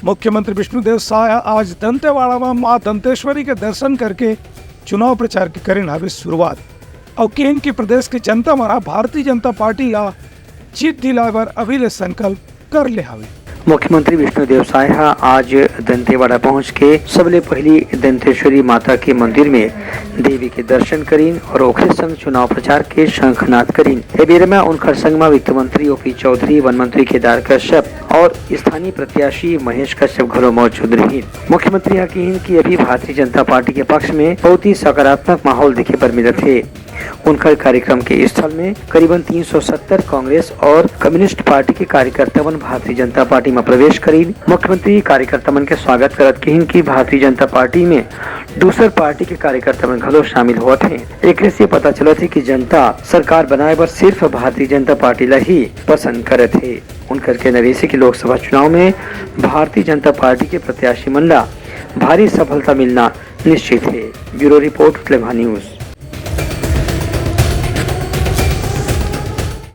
मुख्यमंत्री विष्णुदेव साय आज दंतेवाड़ा में मां दंतेश्वरी के दर्शन करके चुनाव प्रचार की करें अभी शुरुआत। और केन की प्रदेश की जनता मारा भारतीय जनता पार्टी या जीत दिलावर अभी संकल्प कर ले हवे। मुख्यमंत्री विष्णुदेव साय आज दंतेवाड़ा पहुंच के सबले पहली दंतेश्वरी माता के मंदिर में देवी के दर्शन करीन और ओखरे संग चुनाव प्रचार के शंखनाद करीन। ए बेर में उनकर संग में वित्त मंत्री ओपी चौधरी, वन मंत्री केदार कश्यप और स्थानीय प्रत्याशी महेश कश्यप घरों मौजूद रही। मुख्यमंत्री कहिन कि अभी भारतीय जनता पार्टी के पक्ष में बहुत ही सकारात्मक माहौल देखे पर मिलत है। उनकर कार्यक्रम के स्थल में करीबन 370 कांग्रेस और कम्युनिस्ट पार्टी के कार्यकर्तावन भारतीय जनता पार्टी में प्रवेश करी। मुख्यमंत्री कार्यकर्तावन के स्वागत करत कहिन कि भारतीय जनता पार्टी में दूसर पार्टी के कार्यकर्तावन घलो शामिल हुआ थे। एक से पता चला थे कि जनता सरकार बनाए बर सिर्फ भारतीय जनता पार्टी ला ही पसंद करे थे। उनकर के नरेसी के लोकसभा चुनाव में भारतीय जनता पार्टी के प्रत्याशी मन ला भारी सफलता मिलना निश्चित है। ब्यूरो रिपोर्ट, क्लेमा न्यूज।